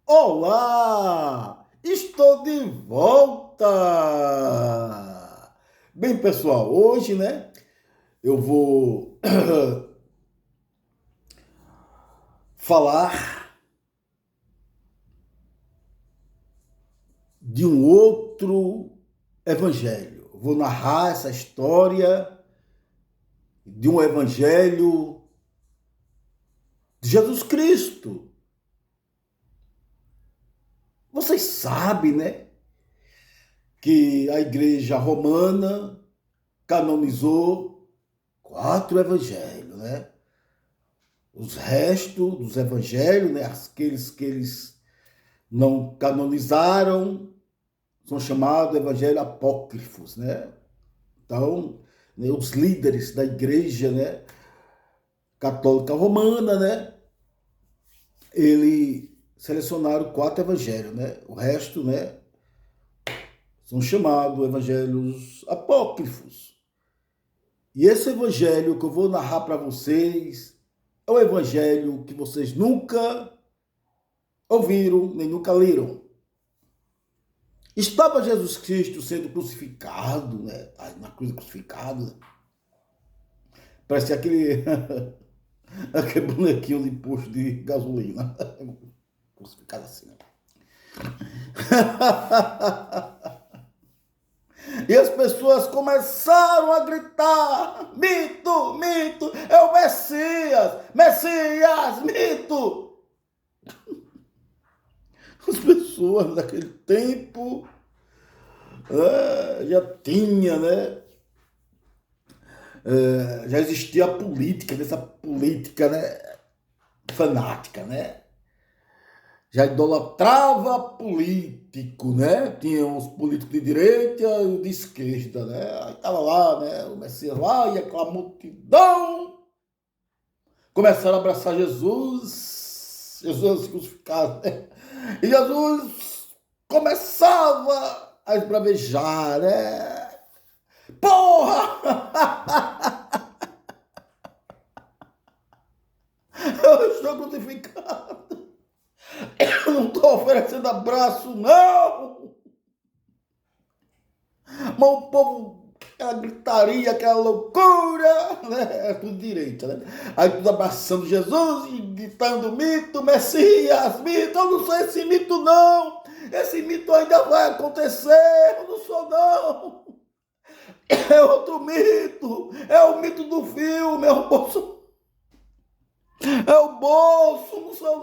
Olá! Estou de volta! Bem, pessoal, hoje, eu vou falar de um outro evangelho. Vou narrar essa história de um evangelho de Jesus Cristo. Vocês sabem, que a Igreja Romana canonizou 4 evangelhos, Os restos dos evangelhos, aqueles que eles não canonizaram, são chamados evangelhos apócrifos, Então, os líderes da Igreja, Católica Romana, eles selecionaram 4 evangelhos, O resto, são chamados evangelhos apócrifos. E esse evangelho que eu vou narrar para vocês é um evangelho que vocês nunca ouviram, nem nunca leram. Estava Jesus Cristo sendo crucificado, na cruz crucificado. Parece aquele bonequinho de posto de gasolina. Crucificado assim, E as pessoas começaram a gritar: mito, mito, é o Messias, Messias, mito. As pessoas daquele tempo já tinha, já existia a política, dessa política, fanática, Já idolatrava político, Tinha uns políticos de direita e de esquerda, Aí estava lá, o Messias lá, e aquela multidão começaram a abraçar Jesus, Jesus crucificado, E Jesus começava a esbravejar, Porra! Eu estou crucificado. Eu não estou oferecendo abraço, não! Mas o povo, aquela gritaria, aquela loucura, tudo direito, Aí tudo abraçando Jesus e gritando mito, Messias, mito, eu não sou esse mito, não! Esse mito ainda vai acontecer, eu não sou, não! É outro mito, é o mito do filme, é o bolso,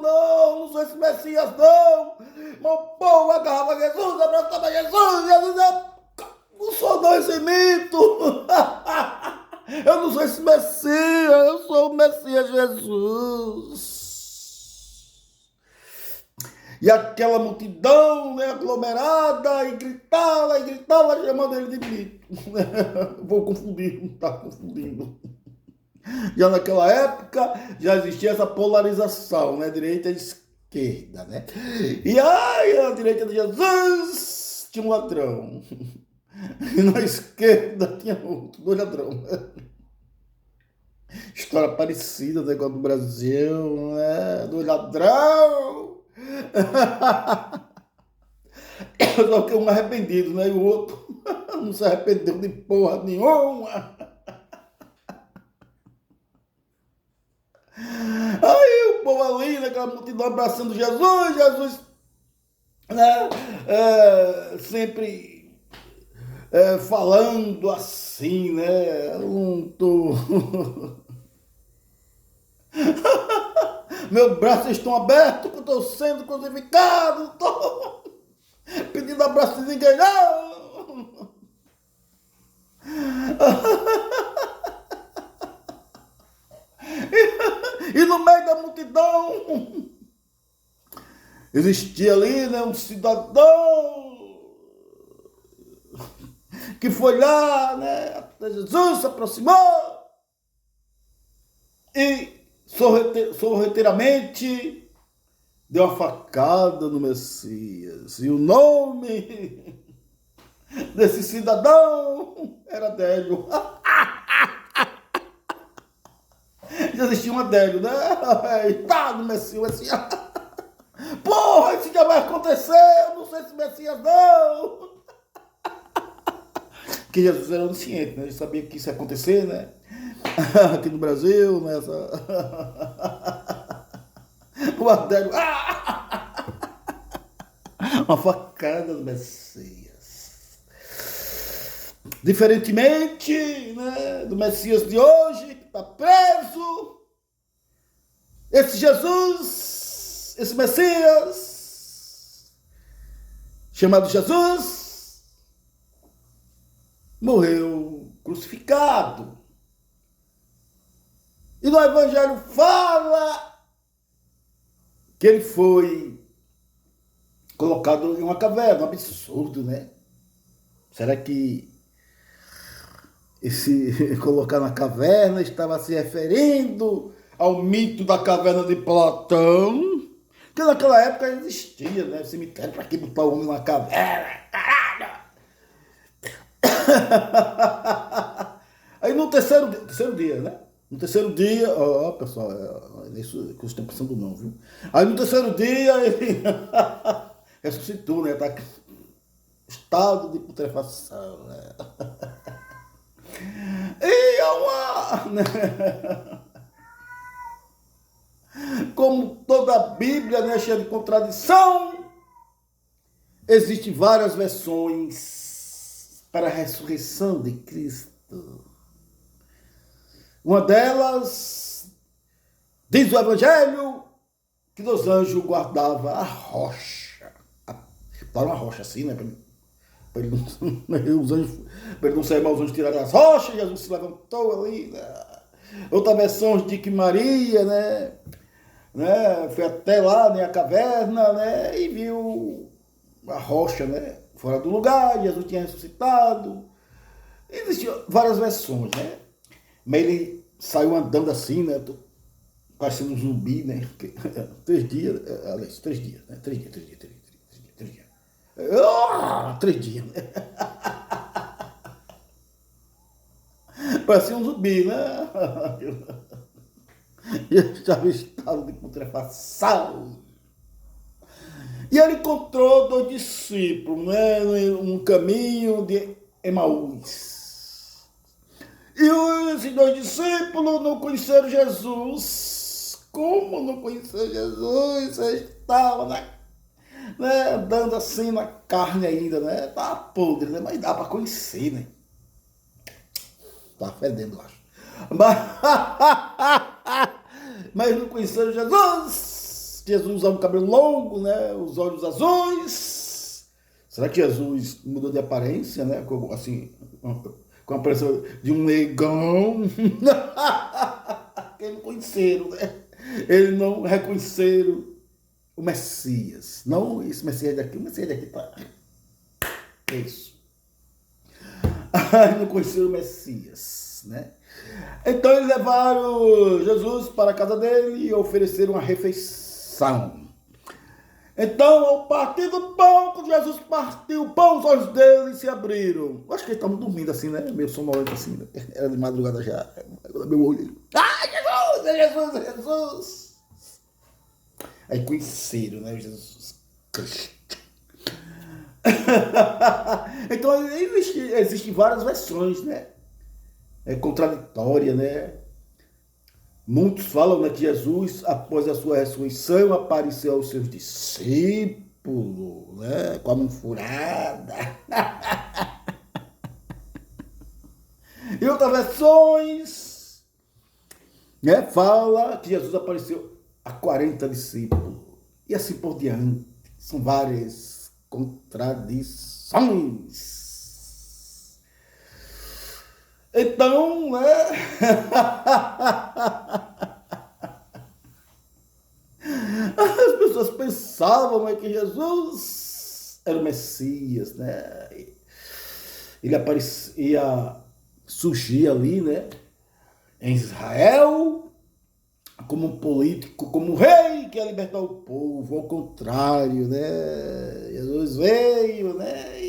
não sou esse Messias, não! Mas o povo agarrava Jesus, abraçava Jesus, não sou não esse mito! Eu não sou esse Messias, eu sou o Messias Jesus! E aquela multidão, aglomerada, e gritava, chamando ele de mito. Vou confundir, não está confundindo. Já naquela época, já existia essa polarização, direita e esquerda, E aí, a direita de Jesus tinha um ladrão. E na esquerda tinha outro, 2 ladrões. História parecida, negócio do Brasil, 2 ladrão. Só que um arrependido, E o outro não se arrependeu de porra nenhuma. Aí o povo ali, aquela multidão abraçando Jesus, sempre falando assim, Meus braços estão abertos, que eu estou sendo crucificado, não estou pedindo abraço de ninguém, não! E no meio da multidão existia ali, um cidadão que foi lá, Jesus se aproximou e sorrateiramente deu uma facada no Messias. E o nome desse cidadão era Adélio. Já existia um Adélio, Tá no Messias. Porra, esse aconteceu, não sei se Messias não. Porque Jesus era onisciente, né? Ele sabia que isso ia acontecer, né? Aqui no Brasil, né? O Adélio, uma facada do Messias. Diferentemente, né, do Messias de hoje, que está preso, esse Jesus, esse Messias, chamado Jesus, morreu crucificado. E no Evangelho fala que ele foi colocado em uma caverna. Um absurdo, né? Será que esse colocar na caverna estava se referindo ao mito da caverna de Platão? Que naquela época existia, né? Cemitério, para que botar o homem na caverna? Caralho! Aí no terceiro dia, né? No terceiro dia, pessoal, é isso que eu estou pensando não, viu? Aí no terceiro dia ele ressuscitou, né? Tá em estado de putrefação, né? E é uma... Né? Como toda a Bíblia, né, cheia de contradição, existem várias versões para a ressurreição de Cristo. Uma delas diz o Evangelho que dos anjos guardava a rocha. Para uma rocha assim, né? Para ele não sair mal, os anjos tiraram as rochas, Jesus se levantou ali. Né? Outra versão diz que Maria, né? Foi até lá, né, a caverna, né? E viu a rocha, né? Fora do lugar, Jesus tinha ressuscitado. Existiam várias versões, né? Mas ele saiu andando assim, né? Parecendo um zumbi, né? 3 dias, aliás, 3 dias, né? 3 dias. 3 dias, né? Parecia um zumbi, né? E ele estava em estado de putrefação. E ele encontrou 2 discípulos, né? Um caminho de Emaús. E esses 2 discípulos não conheceram Jesus. Como não conheceram Jesus? Eles estavam, né, andando assim na carne ainda, né? Tá podre, né? Mas dá para conhecer, né? Tá fedendo, eu acho. Mas não conheceram Jesus. Jesus usava um cabelo longo, né? Os olhos azuis. Será que Jesus mudou de aparência, né? Assim, com a aparência de um negão? Eles não conheceram, né? Eles não reconheceram o Messias. Não esse Messias daqui, o Messias daqui tá. É isso. Não conheceram o Messias, né? Então eles levaram Jesus para a casa dele e ofereceram uma refeição. Então, ao partir do pão, quando Jesus partiu o pão, os olhos dele se abriram. Acho que eles estavam dormindo assim, né? Meio sonolento assim, né? Era de madrugada já. Meu olho. Jesus! Aí conheceram, né? Jesus Cristo. Então, existem várias versões, né? É contraditória, né? Muitos falam, né, que Jesus, após a sua ressurreição, apareceu aos seus discípulos, né, com a mão furada. E outras versões, né, fala que Jesus apareceu a 40 discípulos. E assim por diante. São várias contradições. Então, né? As pessoas pensavam, né, que Jesus era o Messias, né? Ele aparecia, surgia ali, né? Em Israel, como um político, como um rei que ia libertar o povo. Ao contrário, né? Jesus veio, né?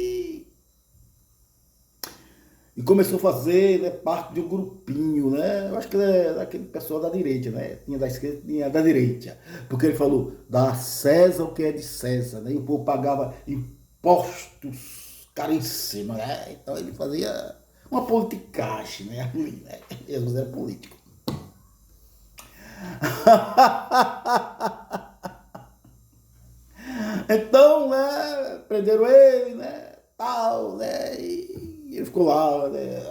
e começou a fazer, né, parte de um grupinho, né? Eu acho que ele é daquele pessoal da direita, né? Tinha da esquerda, tinha da direita. Porque ele falou, dá a César o que é de César, né? E o povo pagava impostos caríssimos, né? Então ele fazia uma politicagem, né? Ali, né? Jesus era político. Então, né, prenderam ele, né, tal, né, e ele ficou lá, né,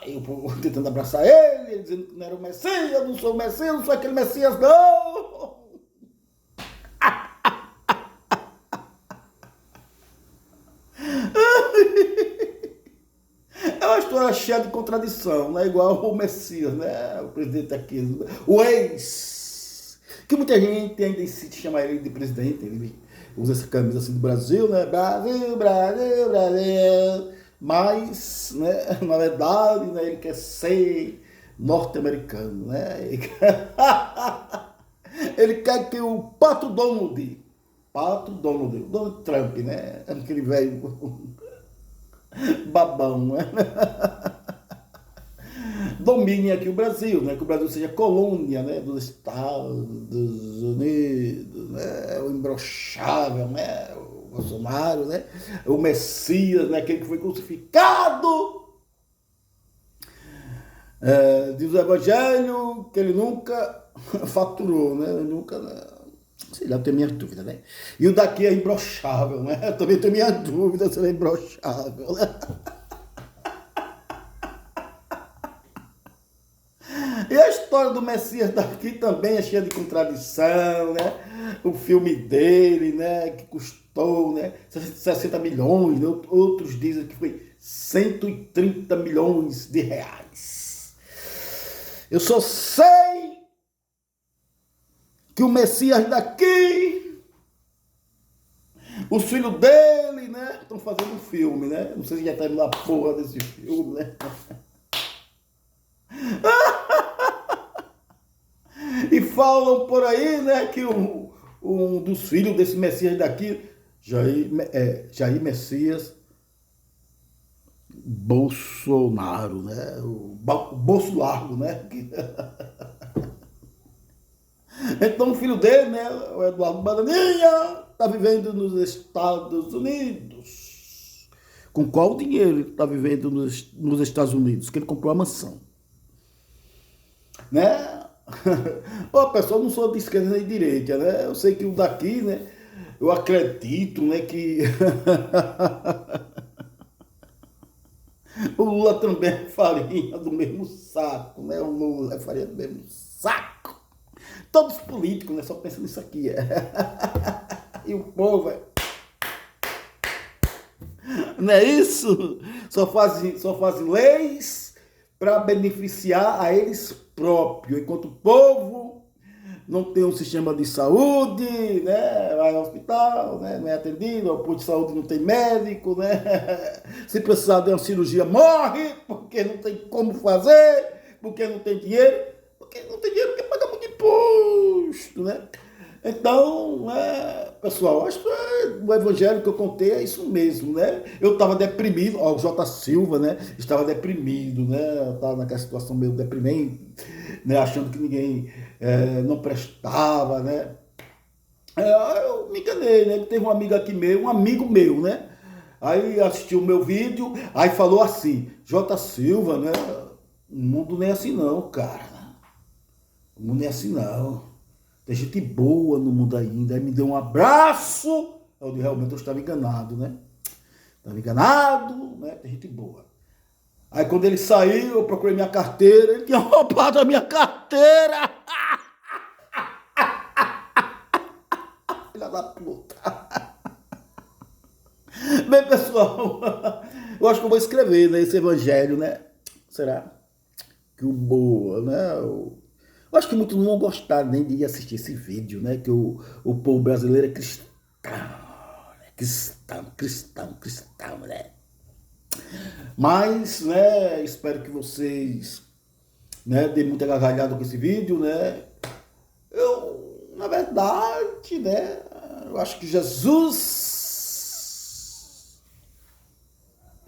e o povo tentando abraçar ele dizendo que não era o Messias, não sou o Messias, não sou aquele Messias, não. É uma história cheia de contradição, né, igual o Messias, né, o presidente aqui, o ex, que muita gente ainda insiste em chamar ele de presidente, ele usa essa camisa assim do Brasil, né, Brasil, Brasil, Brasil, mas, né, na verdade, né, ele quer ser norte-americano, né, ele quer que o Donald Trump, né, aquele velho babão, né, domine aqui o Brasil, né, que o Brasil seja colônia, né, dos Estados Unidos, né, o imbrochável, né, o Bolsonaro, né, o Messias, né, aquele que foi crucificado. Diz o Evangelho que ele nunca faturou, né? Nunca, sei lá, eu tenho minhas dúvidas, né? E o daqui é imbrochável, né? Eu também tenho minhas dúvidas se ele é imbrochável, né? E a história do Messias daqui também é cheia de contradição, né? O filme dele, né? Que custou, né? 60 milhões, né? Outros dizem que foi 130 milhões de reais. Eu só sei que o Messias daqui, os filhos dele, né, estão fazendo um filme, né? Não sei se já tá indo na porra desse filme, né? E falam por aí, né, que um dos filhos desse Messias daqui, Jair Messias Bolsonaro, né? O Bolsonaro, né? Então o filho dele, né, o Eduardo Bananinha, está vivendo nos Estados Unidos. Com qual dinheiro ele está vivendo nos Estados Unidos? Que ele comprou a mansão. Né? Ô, pessoal, não sou de esquerda nem de direita, né? Eu sei que o daqui, né, eu acredito, né, que o Lula também é farinha do mesmo saco, né? O Lula é farinha do mesmo saco. Todos os políticos, né, só pensam nisso aqui. E o povo, não é isso? Só fazem leis para beneficiar a eles próprios, enquanto o povo não tem um sistema de saúde, né? Vai ao hospital, né? Não é atendido, o posto de saúde não tem médico, né? Se precisar de uma cirurgia, morre, porque não tem como fazer, porque não tem dinheiro, porque quer pagar muito imposto, né? Então, pessoal, acho que o evangelho que eu contei é isso mesmo, né? Eu estava deprimido, ó, o J. Silva, né? Estava deprimido, né? Estava naquela situação meio deprimente, né? Achando que ninguém não prestava, né? Eu me enganei, né? Teve um amigo aqui meu, um amigo meu, né? Aí assistiu o meu vídeo, aí falou assim, J. Silva, né? O mundo nem é assim não, cara. O mundo não é assim não. Tem gente boa no mundo ainda. Aí me deu um abraço. Eu realmente eu estava enganado, né? Estava enganado, né? Tem gente boa. Aí quando ele saiu, eu procurei minha carteira. Ele tinha roubado a minha carteira. Filha da puta. Bem, pessoal, eu acho que eu vou escrever, né, esse evangelho, né? Será? Que o boa, né? Eu acho que muitos não vão gostar nem de assistir esse vídeo, né? Que o povo brasileiro é cristão, né? Cristão, né? Mas, né, espero que vocês, né, deem muita gargalhada com esse vídeo, né? Eu, na verdade, né, eu acho que Jesus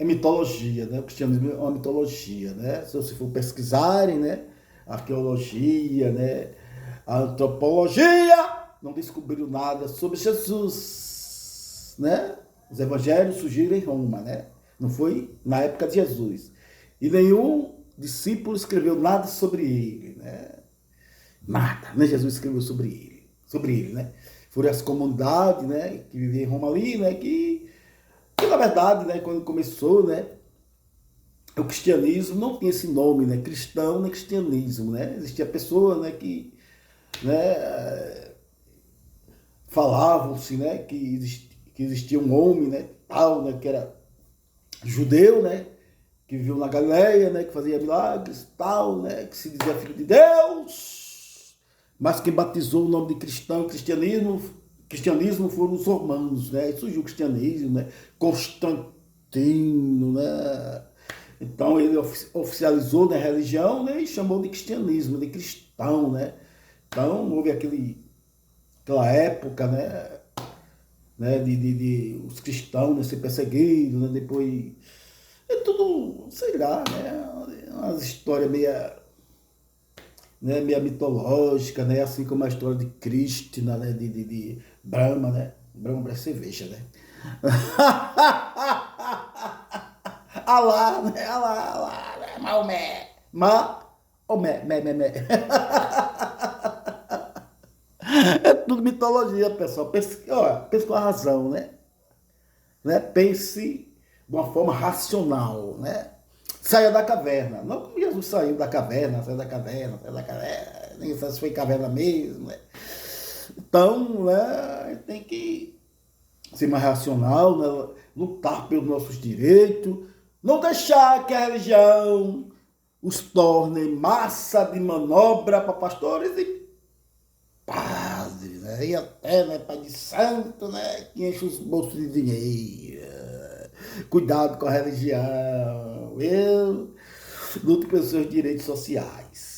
é mitologia, né? O cristianismo é uma mitologia, né? Se você for pesquisarem, né? A arqueologia, né? A antropologia, não descobriram nada sobre Jesus, né? Os evangelhos surgiram em Roma, né? Não foi na época de Jesus. E nenhum discípulo escreveu nada sobre ele, né? Nada, né? Jesus escreveu sobre ele, né? Foram as comunidades, né? Que viviam em Roma ali, né? Que na verdade, né? Quando começou, né? O cristianismo não tinha esse nome, né? Cristão, nem cristianismo, né? Existia pessoas, né? Né? Falavam-se, né? Que existia um homem, né? Tal, né? Que era judeu, né? Que viveu na Galileia, né? Que fazia milagres, tal, né? Que se dizia filho de Deus. Mas quem batizou o nome de cristão, cristianismo foram os romanos, né? Aí surgiu o cristianismo, né? Constantino, né? Então ele oficializou, né, a religião, né, e chamou de cristianismo, de cristão, né? Então houve aquela época, né, de os cristãos, né, ser perseguidos, né, depois é tudo, sei lá, né, umas histórias meia mitológica, né, assim como a história de Krishna, né, de Brahma, né? Brahma parece cerveja, né? Alá, né? Alá, né? Maomé. Maomé, mé. É tudo mitologia, pessoal. Pense com a razão, né? Pense de uma forma racional, né? Saia da caverna. Não como Jesus saiu da caverna, saiu da caverna. Nem sei se foi caverna mesmo, né? Então, né, tem que ser mais racional, né? Lutar pelos nossos direitos, não deixar que a religião os torne massa de manobra para pastores e padres, né? E até, né, pai de santo, né, que enche os bolsos de dinheiro. Cuidado com a religião. Eu luto pelos seus direitos sociais.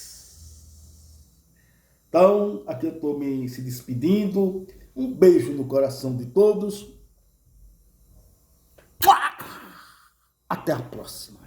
Então, aqui eu estou me se despedindo. Um beijo no coração de todos. Até a próxima.